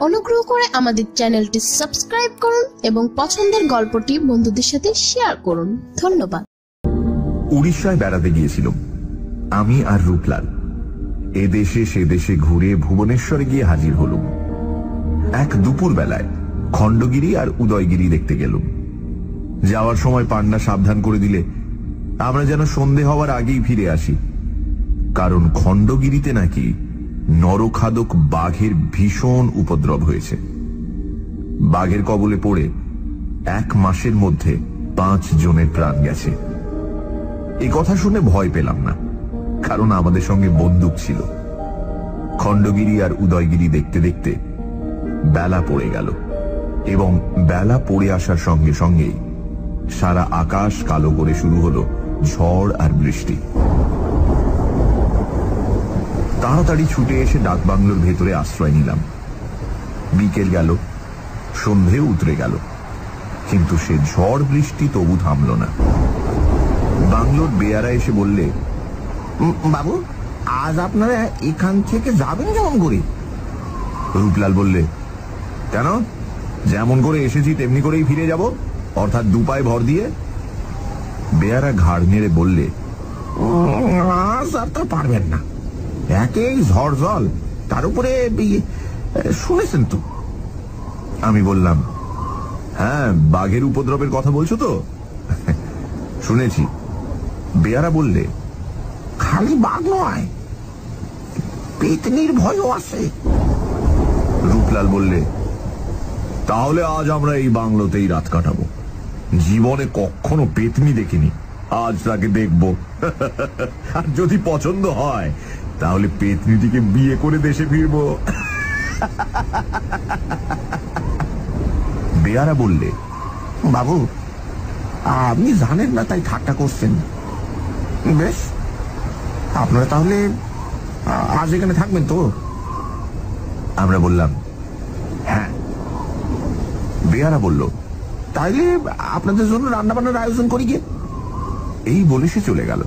অনুগ্রহ করে আমাদের চ্যানেলটি সাবস্ক্রাইব করুন এবং পছন্দের গল্পটি বন্ধুদের সাথে শেয়ার করুন। ধন্যবাদ। উড়িষ্যায় বেড়াতে গিয়েছিলাম আমি আর রূপলাল। এদেশে সে দেশে ঘুরে ভুবনেশ্বরে গিয়ে হাজির হলুম। এক দুপুর বেলায় খণ্ডগিরি আর উদয়গিরি দেখতে গেলুম। যাওয়ার সময় পান্ডা সাবধান করে দিলে আমরা যেন সন্ধে হওয়ার আগেই ফিরে আসি, কারণ খণ্ডগিরিতে নাকি নরখাদক বাঘের ভীষণ উপদ্রব হয়েছে। বাঘের কবলে পড়ে 1 মাসের মধ্যে 5 জনের প্রাণ গেছে। এই কথা শুনে ভয় পেলাম না, কারণ আমাদের সঙ্গে বন্দুক ছিল। খণ্ডগিরি আর উদয়গিরি দেখতে দেখতে বেলা পড়ে গেল, এবং বেলা পড়ে আসার সঙ্গে সঙ্গেই সারা আকাশ কালো করে শুরু হলো ঝড় আর বৃষ্টি। তাড়াতাড়ি ছুটে এসে ডাকবাংলোর ভেতরে আশ্রয় নিলাম। বিকেল গেল, সন্ধে উতরে গেল, কিন্তু সে ঝড় বৃষ্টি তবু থামল না। বাংলোর বেয়ারা এসে বললে, বাবু, আজ আপনারা এখান থেকে যাবেন যেমন করে? রূপলাল বললে, কেন? যেমন করে এসেছি তেমনি করেই ফিরে যাব, অর্থাৎ 2 পায়ে ভর দিয়ে। বেয়ারা ঘাড় নেড়ে বললে, স্যার, তা পারবেন না। একেই ঝড় জল, তার উপরে শুনেছেন তো? আমি বললাম, হ্যাঁ, বাঘের উপদ্রবের কথা বলছো তো? শুনেছি। বেয়ারা বললে, খালি বাঘ নয়, পেতনির ভয়ও আছে। রূপলাল বললে, তাহলে আজ আমরা এই বাংলোতেই রাত কাটাবো। জীবনে কখনো পেতনি দেখিনি, আজ তাকে দেখব। আর যদি পছন্দ হয় তাহলে পেতনিটিকে বিয়ে করে দেশে ফিরব। বেয়ারা বললে, বাবু, আপনি জানেন না তাই ঠাট্টা করছেন। বেশ, আপনারা তাহলে আজ এখানে থাকবেন তো? আমরা বললাম, হ্যাঁ। বেয়ারা বলল, তাইলে আপনাদের জন্য রান্না বান্নার আয়োজন করি গিয়ে। এই বলে সে চলে গেল।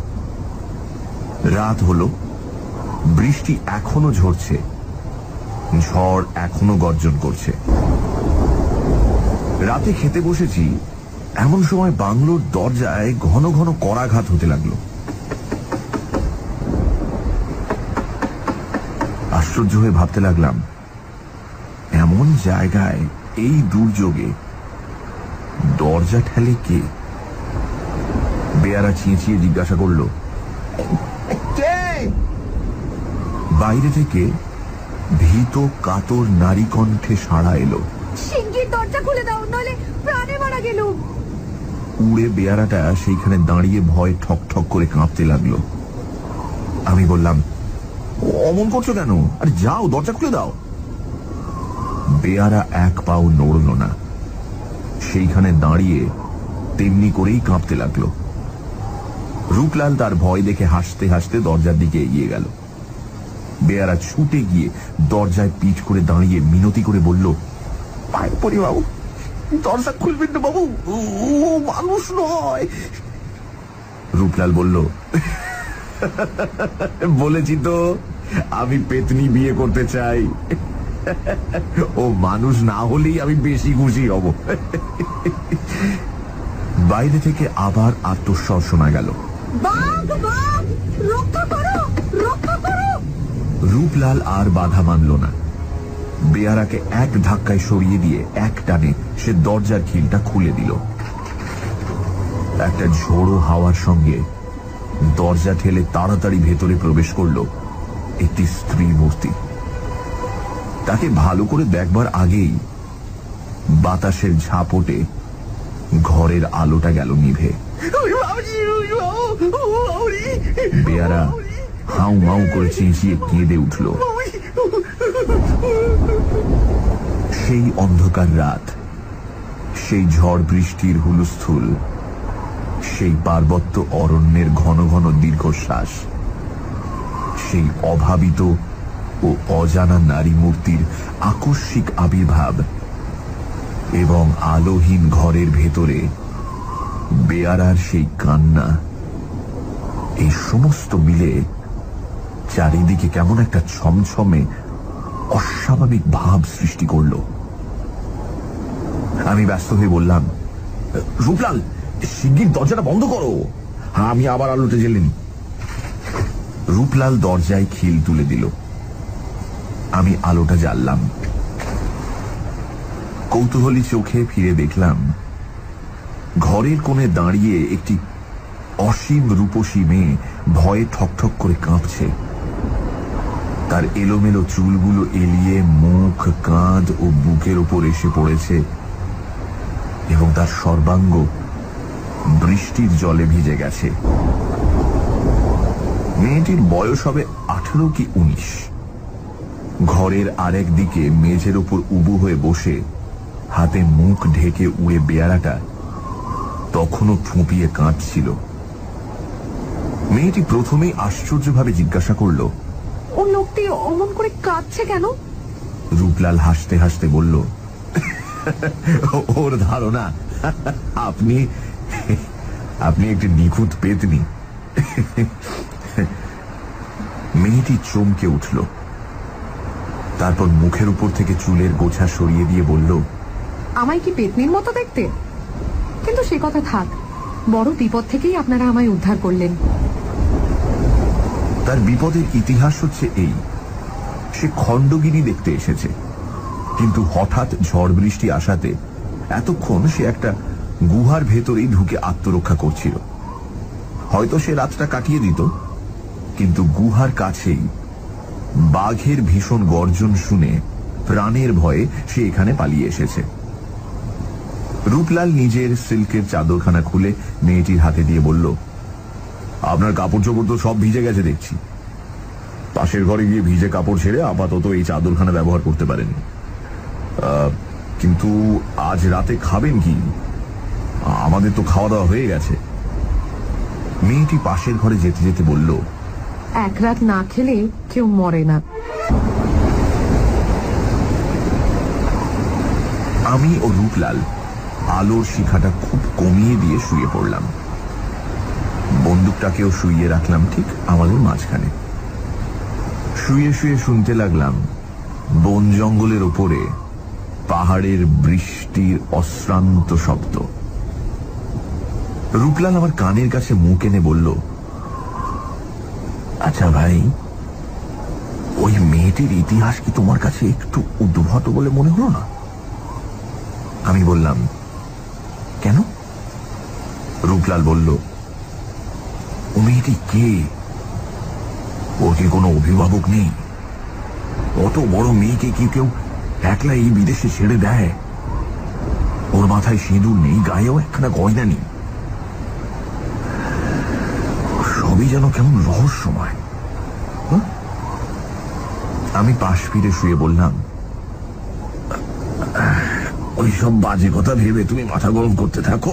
রাত হলো, বৃষ্টি এখনো ঝরছে, ঝড় এখনো গর্জন করছে। রাতে খেতে বসেছি, এমন সময় বাংলোর দরজায় ঘন ঘন করাঘাত হতে লাগলো। আশ্চর্য হয়ে ভাবতে লাগলাম, এমন জায়গায় এই দুর্যোগে দরজা ঠেলে কে? বেয়ারা চেঁচিয়ে জিজ্ঞাসা করল, কে? বাইরে থেকে ভীত কাতর নারী কণ্ঠে সাড়া এলো, শিগগির দরজা খুলে দাও, নইলে প্রাণে মারা গেলুম। উড়ে বেয়ারাটা সেইখানে দাঁড়িয়ে ভয় ঠক ঠক করে কাঁপতে লাগলো। আমি বললাম, অমন করছো কেন? আরে যাও, দরজা খুলে দাও। বেয়ারা 1 পাও নড়ল না, সেইখানে দাঁড়িয়ে তেমনি করেই কাঁপতে লাগলো। রূপলাল তার ভয় দেখে হাসতে হাসতে দরজার দিকে এগিয়ে গেল। বেয়ারা ছুটে গিয়ে দরজায় পিঠ করে দাঁড়িয়ে মিনতি করে বলল, পায়ে পড়ি বাবু, দরজা খুলবেন না বাবু, ও মানুষ নয়। রূপলাল বলল, বলেছি তো আমি পেতনি বিয়ে করতে চাই। ও মানুষ না হলেই আমি বেশি খুশি হব। বাইরে থেকে আবার আর্তস্বর শোনা গেল, বাঘ, বাঘ, রক্ষা করো, রক্ষা করো। রূপলাল আর বাধা মানল না। বেয়ারাকে এক ধাক্কায় সরিয়ে দিয়ে এক টানে সে দরজার খিলটা খুলে দিল। একটা ঝোড়ো হাওয়ার সঙ্গে দরজা ঠেলে তাড়াতাড়ি ভেতরে প্রবেশ করল একটি স্ত্রী মূর্তি। তাকে ভালো করে দেখবার আগেই বাতাসের ঝাপটে ঘরের আলোটা গেল নিভে। বেয়ারা হাউ মাউ করে চেঁচিয়ে কেঁদে উঠল। সেই অন্ধকার রাত, সেই ঝড় বৃষ্টির হুলস্থুল, সেই পার্বত্য অরণ্যের ঘন ঘন দীর্ঘশ্বাস, সেই অভাবিত ও অজানা নারী মূর্তির আকস্মিক আবির্ভাব এবং আলোহীন ঘরের ভেতরে বেয়ারার সেই কান্না, এই সমস্ত মিলে চারিদিকে কেমন একটা ছমছমে অস্বাভাবিক ভাব সৃষ্টি করল। আমি ব্যস্ত হয়ে বললাম, রূপলাল, শিগগির দরজাটা বন্ধ করো। আমি আবার আলোতে জ্বেলেনি। রূপলাল দরজায় খিল তুলে দিল। আমি আলোটা জ্বাললাম। কৌতূহলী চোখে ফিরে দেখলাম ঘরের কোণে দাঁড়িয়ে একটি অসীম রূপসী মেয়ে ভয়ে ঠকঠক করে কাঁপছে। তার এলোমেলো চুলগুলো এলিয়ে মুখ, কাঁধ ও বুকের ওপর এসে পড়েছে এবং তার সর্বাঙ্গ বৃষ্টির জলে ভিজে গেছে। মেয়েটির বয়স হবে 18 কি 19। ঘরের আরেক দিকে মেঝের ওপর উবু হয়ে বসে হাতে মুখ ঢেকে উড়ে বেয়ারাটা তখনও ফুঁপিয়ে কাঁদছিল। মেয়েটি প্রথমেই আশ্চর্যভাবে জিজ্ঞাসা করল, ও লোকটি অমন করে কাঁদছে কেন? রূপলাল হাসতে হাসতে বলল, ওর ধারণা আপনি একটি নিখুঁত পেতনি। মেয়েটি চমকে উঠল। তারপর মুখের উপর থেকে চুলের গোছা সরিয়ে দিয়ে বলল, আমায় কি পেতনির মতো দেখতে? কিন্তু সে কথা থাক, বড় বিপদ থেকেই আপনারা আমায় উদ্ধার করলেন। তার বিপদের ইতিহাস হচ্ছে এই, সে খণ্ডগিরি দেখতে এসেছে, কিন্তু হঠাৎ ঝড় বৃষ্টি আসাতে এতক্ষণ সে একটা গুহার ভেতরেই ঢুকে আত্মরক্ষা করছিল। হয়তো সে রাতটা কাটিয়ে দিত, কিন্তু গুহার কাছেই বাঘের ভীষণ গর্জন শুনে প্রাণের ভয়ে সে এখানে পালিয়ে এসেছে। রূপলাল নিজের সিল্কের চাদরখানা খুলে মেয়েটির হাতে দিয়ে বলল, আপনার কাপড় চোপড় তো সব ভিজে গেছে দেখছি। পাশের ঘরে গিয়ে ভিজে কাপড় ছেড়ে আপাতত এই চাদরখানা ব্যবহার করতে পারেন, কিন্তু আজ রাতে খাবেন কি? আমাদের তো খাওয়া দাওয়া হয়ে গেছে। মেয়েটি পাশের ঘরে যেতে যেতে বলল, এক রাত না খেলে কেউ মরে না। আমি ও রূপলাল আলোর শিখাটা খুব কমিয়ে দিয়ে শুয়ে পড়লাম। বন্দুকটাকেও শুইয়ে রাখলাম ঠিক আমাদের মাঝখানে। শুয়ে শুয়ে শুনতে লাগলাম বন জঙ্গলের ওপরে পাহাড়ের বৃষ্টির অশ্রান্ত শব্দ। রূপলাল আমার কানের কাছে মুখ এনে বলল, আচ্ছা ভাই, ওই মেয়েটির ইতিহাস কি তোমার কাছে একটু উদ্ভট বলে মনে হলো না? আমি বললাম, কেন? রূপলাল বলল, ও মেয়েটি কে? ওর কি কোনো অভিভাবক নেই? অত বড় মেয়েকে কি কেউ একলা এই বিদেশে ছেড়ে দেয়? ওর মাথায় সিঁদুর নেই, গায়েও একখানা গয়না নেই। সবই যেন কেমন রহস্যময়। আমি পাশ ফিরে শুয়ে বললাম, ওই সব বাজে কথা ভেবে তুমি মাথা গরম করতে থাকো।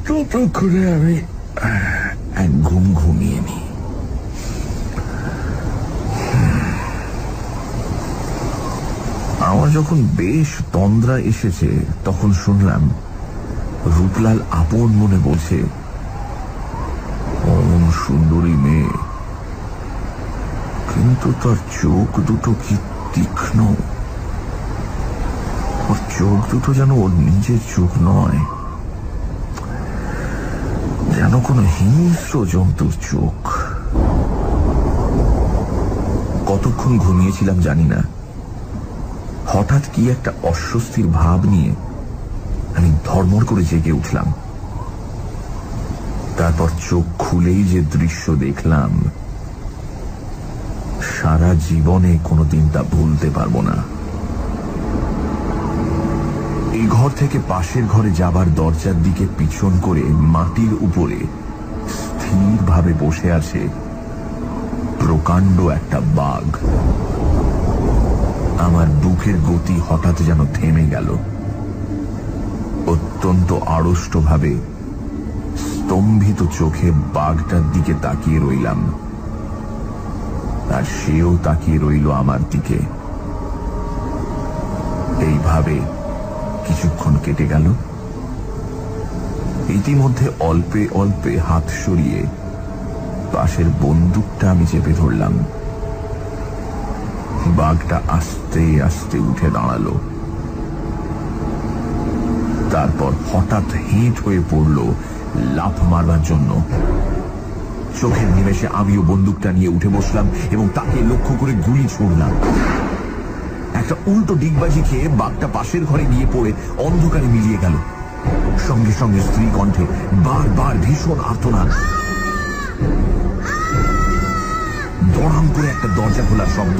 ততক্ষণে আমি এক ঘুম ঘুমিয়ে নি। আমার যখন বেশ তন্দ্রা এসেছে তখন শুনলাম রূপলাল আপন মনে বলছে, অমন সুন্দরী মেয়ে, কিন্তু তার চোখ দুটো কি তীক্ষ্ণ। ওর চোখ দুটো যেন ওর নিজের চোখ নয়, যেন কোনো হিংস্র জন্তুর চোখ। কতক্ষণ ঘুমিয়েছিলাম জানি না। হঠাৎ কি একটা অস্বস্তির ভাব নিয়ে আমি ধর্মর করে জেগে উঠলাম। তারপর চোখ খুলেই যে দৃশ্য দেখলাম, সারা জীবনে কোনোদিন তা ভুলতে পারবো না। এই ঘর থেকে পাশের ঘরে যাবার দরজার দিকে পিছন করে মাটির উপরে স্থিরভাবে বসে আছে প্রকাণ্ড একটা বাঘ। আমার বুকের গতি হঠাৎ যেন থেমে গেল। অত্যন্ত আড়ষ্টভাবে স্তম্ভিত চোখে বাঘটার দিকে তাকিয়ে রইলাম, আর সেও তাকিয়ে রইল আমার দিকে। এইভাবে কিছুক্ষণ কেটে গেল। ইতিমধ্যে অল্পে অল্পে হাত সরিয়ে পাশের বন্দুকটা আমি চেপে ধরলাম। বাঘটা আস্তে আস্তে উঠে দাঁড়ালো। তারপর হঠাৎ হেঁট হয়ে পড়ল লাফ মারবার জন্য। চোখের নিমেষে আমিও বন্দুকটা নিয়ে উঠে বসলাম এবং তাকে লক্ষ্য করে গুলি ছুড়লাম। একটা উল্টো ডিগবাজি খেয়ে বাঘটা পাশের ঘরে গিয়ে পড়ে অন্ধকারে মিলিয়ে গেল। সঙ্গে সঙ্গে স্ত্রী কণ্ঠে বারবার ভীষণ আর্তনাদ। দড়াম করে একটা দরজা খোলার শব্দ,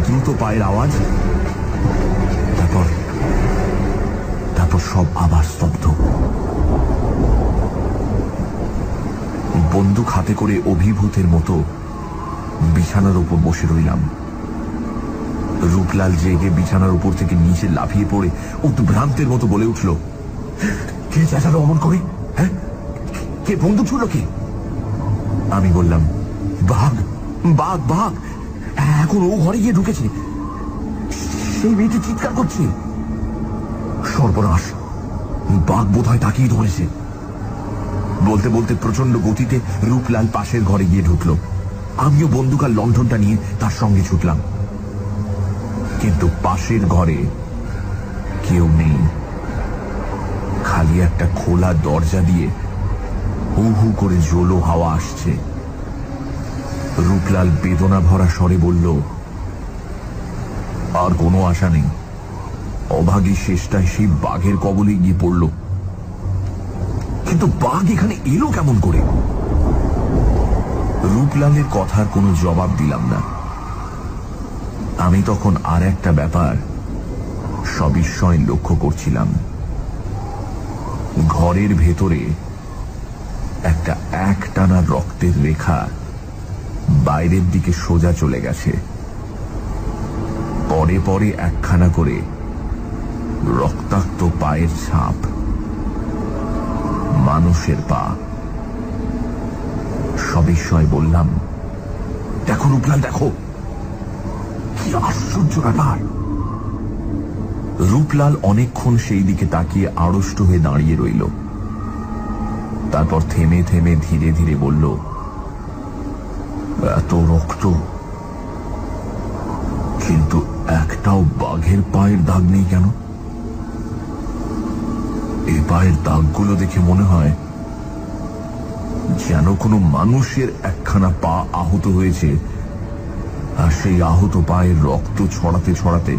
দ্রুত পায়ের আওয়াজ, তারপর সব আবার স্তব্ধ। বন্দুক হাতে করে অভিভূতের মতো বিছানার উপর বসে রইলাম। রূপলাল জেগে বিছানার উপর থেকে নিচে লাফিয়ে পড়ে উদ্ভ্রান্তের মতো বলে উঠল, কে চেঁচালো অমন করে? হ্যাঁ, কে বন্দুক ছুড়ল? কে? আমি বললাম, বাঘ বাঘ বাঘ, এখন ও ঘরে গিয়ে ঢুকেছে, সেই মেয়েটি চিৎকার করছে। সর্বনাশ, বাঘ বোধ হয় তাকেই ধরেছে। বলতে বলতে প্রচন্ড গতিতে রূপলাল পাশের ঘরে গিয়ে ঢুকল। আমিও বন্দুক আর লণ্ঠনটা নিয়ে তার সঙ্গে ছুটলাম। কিন্তু পাশের ঘরে কেউ নেই। খালি একটা খোলা দরজা দিয়ে হু হু করে জোলো হাওয়া আসছে। রূপলাল বেদনা ভরা স্বরে বলল, আর কোনো আশা নেই। অভাগী শেষটায় সেই বাঘের কবলে গিয়ে পড়ল। কিন্তু বাঘ এখানে এলো কেমন করে? রূপলালের কথার কোনো জবাব দিলাম না। আমি তখন আর একটা ব্যাপার সবিস্ময় লক্ষ্য করছিলাম। ঘরের ভেতরে একটা একটানা রক্তের রেখা বাইরের দিকে সোজা চলে গেছে। পরে পরে একখানা করে রক্তাক্ত পায়ের ছাপ, মানুষের পা। সবিস্ময় বললাম, দেখো রূপলাল, দেখো, কি আশ্চর্য ব্যাপার। রূপলাল অনেকক্ষণ সেই দিকে তাকিয়ে আড়ষ্ট হয়ে দাঁড়িয়ে রইল। তারপর থেমে থেমে ধীরে ধীরে বলল, এত রক্ত, কিন্তু একটাও বাঘের পায়ের দাগ নেই কেন? এই পায়ের দাগগুলো দেখে মনে হয় যেন কোনো মানুষের একখানা পা আহত হয়েছে, আর সেই আহত পায়ের রক্ত ছড়াতে ছড়াতে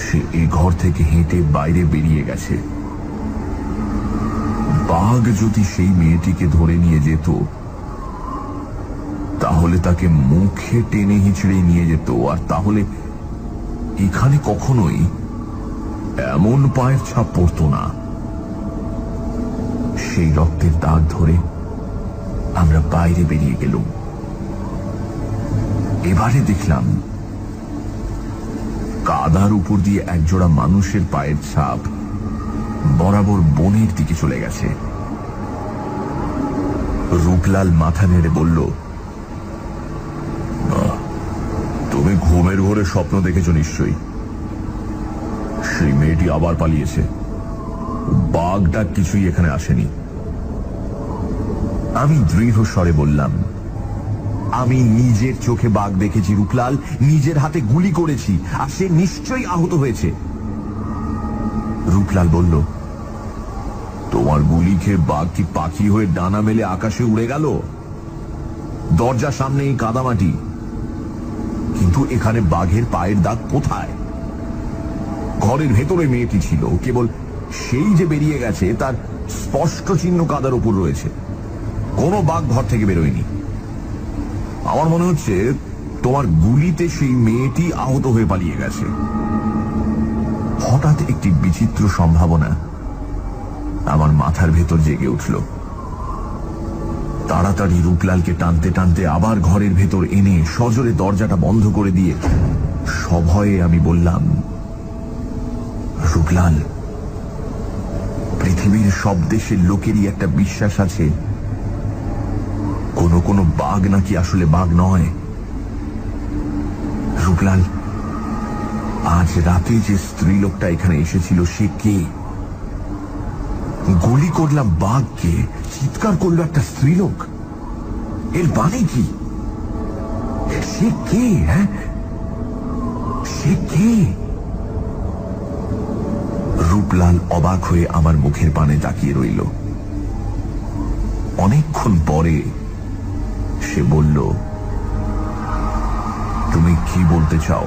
সে এ ঘর থেকে হেঁটে বাইরে বেরিয়ে গেছে। বাঘ যদি সেই মেয়েটিকে ধরে নিয়ে যেত, তাহলে তাকে মুখে টেনে হিঁচড়ে নিয়ে যেত, আর তাহলে এখানে কখনোই এমন পায়ের ছাপ পড়ত না। সেই রক্তের দাগ ধরে আমরা বাইরে বেরিয়ে গেলাম। এবারে দেখলাম কাদার উপর দিয়ে একজোড়া মানুষের পায়ের ছাপ বরাবর বনের দিকে চলে গেছে। রূপলাল মাথা নেড়ে বলল, তুমি ঘুমের ঘোরে স্বপ্ন দেখেছ নিশ্চয়ই। সেই মেয়েটি আবার পালিয়েছে, বাঘটা কিছুই এখানে আসেনি। আমি দৃঢ় স্বরে বললাম, আমি নিজের চোখে বাঘ দেখেছি রূপলাল, নিজের হাতে গুলি করেছি, আর সে নিশ্চয়ই আহত হয়েছে। রূপলাল বলল, তোমার গুলি খেয়ে বাঘ কি পাখি হয়ে ডানা মেলে আকাশে উড়ে গেল? দরজার সামনে এই কাদামাটি, কিন্তু এখানে বাঘের পায়ের দাগ কোথায়? ঘরের ভেতরে মেয়েটি ছিল, কেবল সেই যে বেরিয়ে গেছে তার স্পষ্ট চিহ্ন কাদার উপর রয়েছে। কোনো বাঘ ঘর থেকে বেরোয়নি। আমার মনে হচ্ছে তোমার গুলিতে সেই মেয়েটি আহত হয়ে পালিয়ে গেছে। হঠাৎ একটি বিচিত্র সম্ভাবনা আমার মাথার ভেতর জেগে উঠল। তাড়াতাড়ি রূপলালকে টানতে টানতে আবার ঘরের ভেতর এনে সজোরে দরজাটা বন্ধ করে দিয়ে সভয়ে আমি বললাম, রূপলাল, পৃথিবীর সব দেশের লোকেরই একটা বিশ্বাস আছে কোনো কোনো বাঘ নাকি আসলে বাঘ নয়। রূপলাল, আজ রাতে যে স্ত্রীলোকটা এখানে এসেছিল সে কে? গুলি করলাম বাঘকে, চিৎকার করলো একটা স্ত্রীলোক। এর মানে কি? সে কে? হ্যাঁ, সে কে? রূপলাল অবাক হয়ে আমার মুখের পানে তাকিয়ে রইল। অনেকক্ষণ পরে সে বলল, তুমি কি বলতে চাও?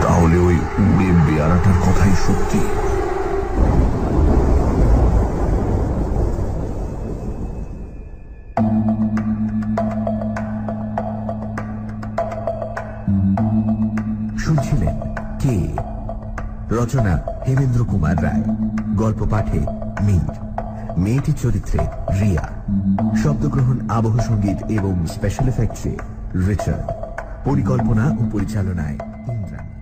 তাহলে ওই উড়ে বেয়ারাটার কথাই সত্যি? শুনছিলেন কে, রচনা হেমেন্দ্র কুমার রায়, গল্প পাঠে মীর, মেয়েটির চরিত্রে রিয়া, শব্দগ্রহণ, আবহ সঙ্গীত এবং স্পেশাল এফেক্টসে রিচার্ড, পরিকল্পনা ও পরিচালনায় ইন্দ্রাণী।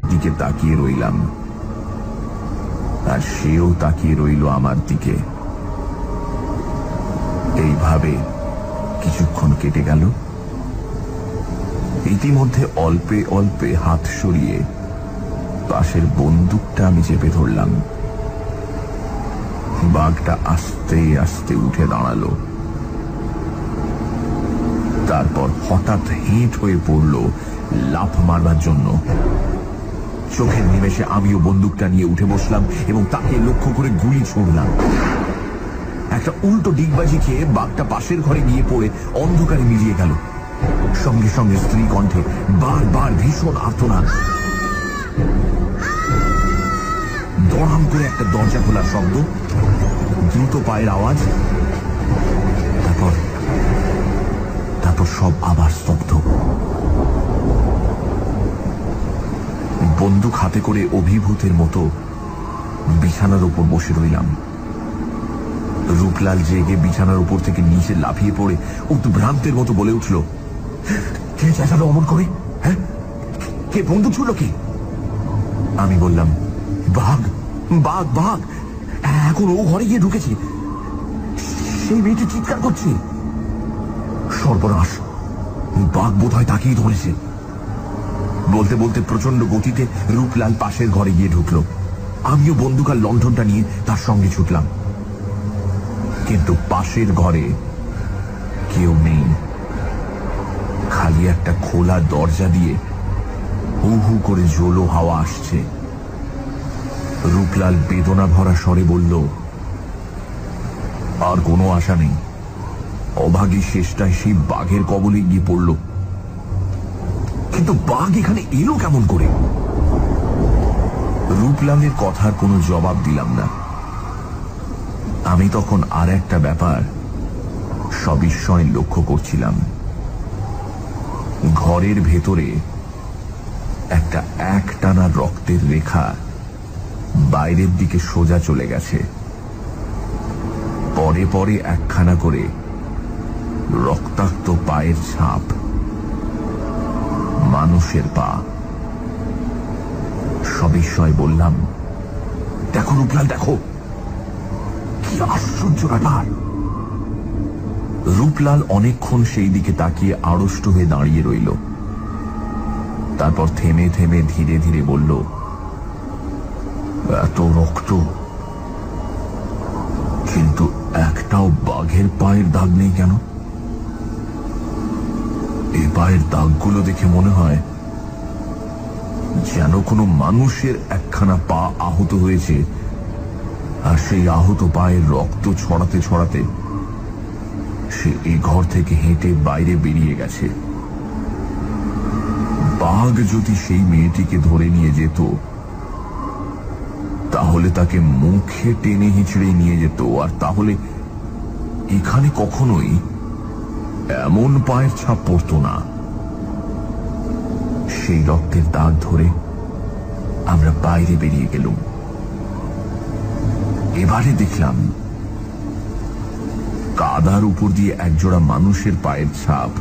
দিকে তাকিয়ে রইলাম, আর সেও তাকিয়ে রইল আমার দিকে। এইভাবে কিছুক্ষণ কেটে গেল। ইতিমধ্যে অল্পে অল্পে হাত সরিয়ে পাশের বন্দুকটা আমি চেপে ধরলাম। বাঘটা আস্তে আস্তে উঠে দাঁড়ালো, তারপর হঠাৎ হেঁট হয়ে পড়ল লাফ মারবার জন্য। চোখের নিমেষে আমিও বন্দুকটা নিয়ে উঠে বসলাম এবং তাকে লক্ষ্য করে গুলি ছুড়লাম। একটা উল্টো ডিগবাজি খেয়ে বাঘটা পাশের ঘরে গিয়ে পড়ে অন্ধকারে মিলিয়ে গেল। সঙ্গে সঙ্গে স্ত্রী কণ্ঠে বারবার ভীষণ আর্তনাদ। দড়াম করে একটা দরজা খোলার শব্দ, দ্রুত পায়ের আওয়াজ, তারপর সব আবার স্তব্ধ। বন্দুক হাতে করে অভিভূতের মতো বিছানার উপর বসে রইলাম। রূপলাল জেগে বিছানার উপর থেকে নিচে লাফিয়ে পড়ে উদ্ভ্রান্তের মতো বলে উঠল, কে চেঁচালো অমন করে? হ্যাঁ, কে বন্দুক ছুড়ল? কি? আমি বললাম, বাঘ বাঘ বাঘ, এখন ও ঘরে গিয়ে ঢুকেছে, সেই মেয়েটি চিৎকার করছে। সর্বনাশ, বাঘ বোধ হয় তাকেই ধরেছে। বলতে বলতে প্রচন্ড গতিতে রূপলাল পাশের ঘরে গিয়ে ঢুকলো। আমিও বন্দুক আর লণ্ঠনটা নিয়ে তার সঙ্গে ছুটলাম, কিন্তু পাশের ঘরে কেউ নেই। খালি একটা খোলা দরজা দিয়ে হু হু করে জোলো হাওয়া আসছে। রূপলাল বেদনা ভরা স্বরে বলল, আর কোনো আশা নেই, অভাগী শেষটায় সেই বাঘের কবলে গিয়ে পড়ল। কিন্তু বাঘ এখানে এলো কেমন করে? রূপলালের কথার কোনো জবাব দিলাম না। আমি তখন আর একটা ব্যাপার সবিস্ময় লক্ষ্য করছিলাম। ঘরের ভেতরে একটা একটানা রক্তের রেখা বাইরের দিকে সোজা চলে গেছে। পরে পরে একখানা করে রক্তাক্ত পায়ের ছাপ, মানুষের পা। সবিস্ময় বললাম, দেখো রূপলাল, দেখো, কি আশ্চর্য ব্যাপার। রূপলাল অনেকক্ষণ সেই দিকে তাকিয়ে আড়ষ্ট হয়ে দাঁড়িয়ে রইল। তারপর থেমে থেমে ধীরে ধীরে বলল, এত রক্ত, কিন্তু একটাও বাঘের পায়ের দাগ নেই কেন? এই পায়ের দাগগুলো দেখে মনে হয় যেন কোনো মানুষের একখানা পা আহত হয়েছে, আর সেই আহত পায়ের রক্ত ছড়াতে ছড়াতে সে এই ঘর থেকে হেঁটে বাইরে বেরিয়ে গেছে। বাঘ যদি সেই মেয়েটিকে ধরে নিয়ে যেত, তাহলে তাকে মুখে টেনে হিঁচড়ে নিয়ে যেত, আর তাহলে এখানে কখনোই এমন পায়ের ছাপ পড়ত না। সেই রক্তের দাগ ধরে আমরা বাইরে বেরিয়ে গেলুম। এবারে দেখলাম কাদার উপর দিয়ে একজোড়া মানুষের পায়ের ছাপ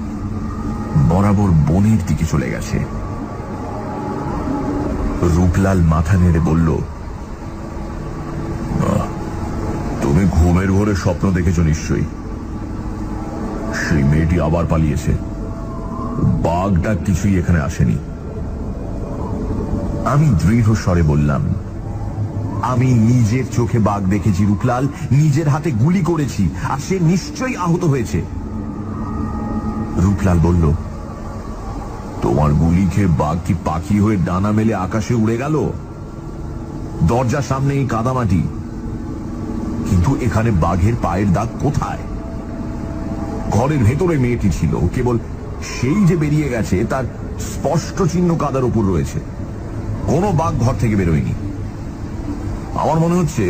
বরাবর বনের দিকে চলে গেছে। রূপলাল মাথা নেড়ে বলল, তুমি ঘুমের ঘোরে স্বপ্ন দেখেছ নিশ্চয়ই। সেই মেয়েটি আবার পালিয়েছে, বাঘটা কিছুই এখানে আসেনি। আমি দৃঢ় স্বরে বললাম, আমি নিজের চোখে বাঘ দেখেছি রূপলাল, নিজের হাতে গুলি করেছি, আর সে নিশ্চয়ই আহত হয়েছে। রূপলাল বলল, তোমার গুলি খেয়ে বাঘ কি পাখি হয়ে ডানা মেলে আকাশে উড়ে গেল? দরজার সামনে এই কাদামাটি, কিন্তু এখানে বাঘের পায়ের দাগ কোথায়? ঘরের ভেতরে মেয়েটি ছিল, কেবল সেই যে বেরিয়ে গেছে তার স্পষ্ট চিহ্ন কাদার উপর রয়েছে। কোনো বাঘ ঘর থেকে বেরোয়নি। আমার মনে হচ্ছে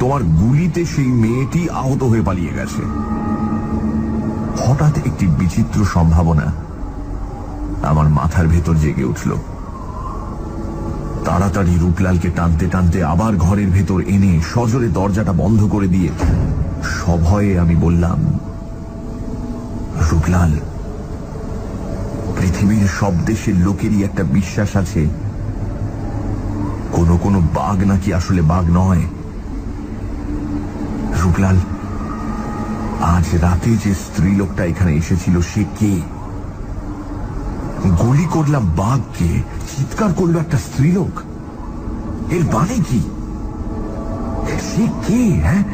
তোমার গুলিতে সেই মেয়েটি আহত হয়ে পালিয়ে গেছে। হঠাৎ একটি বিচিত্র সম্ভাবনা আমার মাথার ভেতর জেগে উঠল। তাড়াতাড়ি রূপলালকে টানতে টানতে আবার ঘরের ভেতর এনে সজোরে দরজাটা বন্ধ করে দিয়ে সভয়ে আমি বললাম, রূপলাল, পৃথিবীর সব দেশের লোকেরই একটা বিশ্বাস আছে কোনো কোনো বাঘ নাকি আসলে বাঘ নয়। রূপলাল, আজ রাতে যে স্ত্রীলোকটা এখানে এসেছিল সে কে? গুলি করলাম বাঘকে, চিৎকার করলো একটা স্ত্রীলোক। এর মানে কি? সে কে? হ্যাঁ,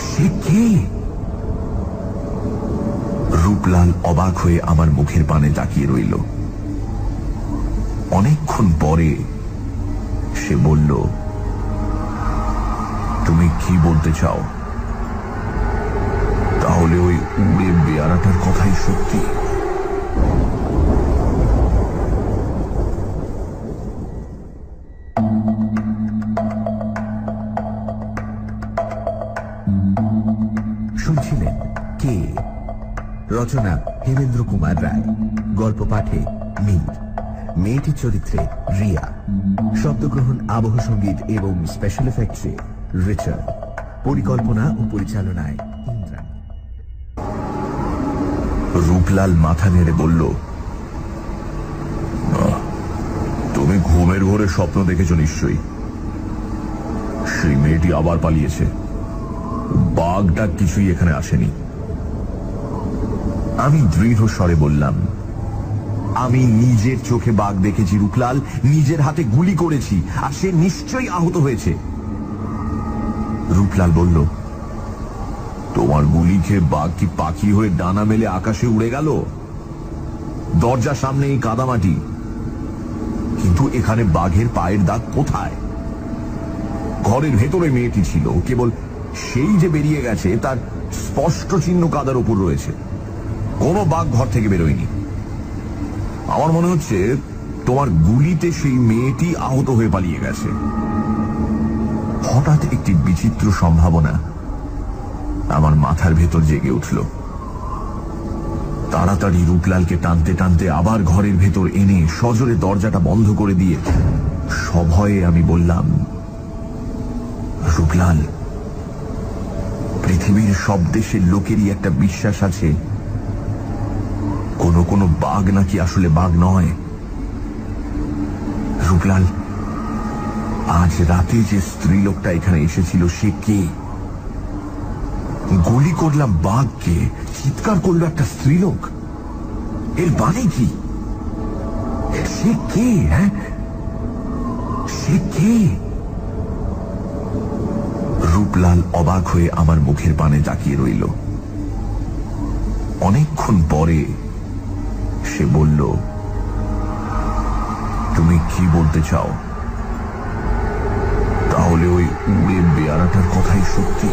সে কে? রূপলাল অবাক হয়ে আমার মুখের পানে তাকিয়ে রইল। অনেকক্ষণ পরে সে বলল, তুমি কি বলতে চাও? তাহলে ওই উড়ে বেয়ারাটার কথাই সত্যি? শুনছিলেন কে? রচনা হেমেন্দ্র কুমার রায়, গল্প পাঠে মীর, মেয়েটির চরিত্রে রিয়া, শব্দগ্রহণ, আবহ সঙ্গীত এবং স্পেশাল এফেক্টসে রিচার্ড, পরিকল্পনা ও পরিচালনায় ইন্দ্রাণী। রূপলাল মাথা নেড়ে বলল, তুমি ঘুমের ঘোরে স্বপ্ন দেখেছ নিশ্চয়ই। সেই মেয়েটি আবার পালিয়েছে। বাঘটা কিছুই এখানে আসেনি। আমি দৃঢ় স্বরে বললাম, আমি নিজের চোখে বাঘ দেখেছি রূপলাল, নিজের হাতে গুলি করেছি, আর সে নিশ্চয়ই আহত হয়েছে। রূপলাল বলল, তোমার গুলি খেয়ে বাঘ কি পাখি হয়ে ডানা মেলে আকাশে উড়ে গেল? দরজার সামনে এই কাদামাটি, কিন্তু এখানে বাঘের পায়ের দাগ কোথায়? ঘরের ভেতরে মেয়েটি ছিল, কেবল সেই যে বেরিয়ে গেছে তার স্পষ্ট চিহ্ন কাদার উপর রয়েছে। কোনো বাঘ ঘর থেকে বেরোয়নি। আমার মনে হচ্ছে তোমার গুলিতে সেই মেয়েটি আহত হয়ে পালিয়ে গেছে। হঠাৎ একটি বিচিত্র সম্ভাবনা আমার মাথার ভেতর জেগে উঠল। তাড়াতাড়ি রূপলালকে টানতে টানতে আবার ঘরের ভেতর এনে সজোরে দরজাটা বন্ধ করে দিয়ে সভয়ে আমি বললাম, রূপলাল, পৃথিবীর সব দেশের লোকেরই একটা বিশ্বাস আছে কোনো কোনো বাঘ নাকি আসলে বাঘ নয়। রূপলাল, আজ রাতে যে স্ত্রীলোকটা এখানে এসেছিল সে কে? গুলি করলাম বাঘকে, চিৎকার করলো একটা স্ত্রীলোক। এর মানে কি? সে কে? হ্যাঁ, সে কে? রূপলাল অবাক হয়ে আমার মুখের পানে তাকিয়ে রইল। অনেকক্ষণ পরে সে বলল, তুমি কি বলতে চাও? তাহলে ওই উড়ে বেয়ারাটার কথাই সত্যি?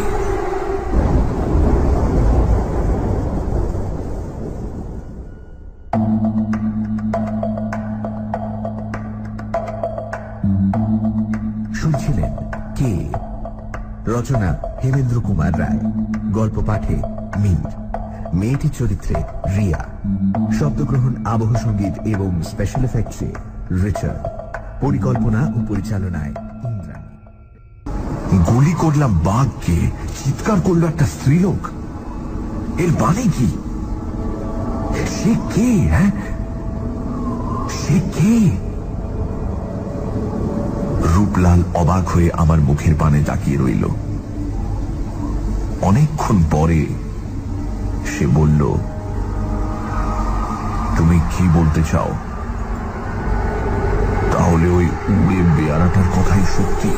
শুনছিলেন কে? রচনা হেমেন্দ্র কুমার রায়, গল্প পাঠে মীর, মেয়েটির চরিত্রে রিয়া, শব্দগ্রহণ, আবহ সঙ্গীত এবং স্পেশাল এফেক্টসে রিচার্ড, পরিকল্পনা ও পরিচালনায় ইন্দ্রাণী। গুলি করলাম বাঘকে, চিৎকার করলো একটা স্ত্রীলোক। এর মানে কি? সে কে? হ্যাঁ, সে কে? রূপলাল অবাক হয়ে আমার মুখের পানে তাকিয়ে রইল। অনেকক্ষণ পরে সে বলল, তুমি কি বলতে চাও? তাহলে ওই উড়ে বেয়ারাটার কথাই সত্যি?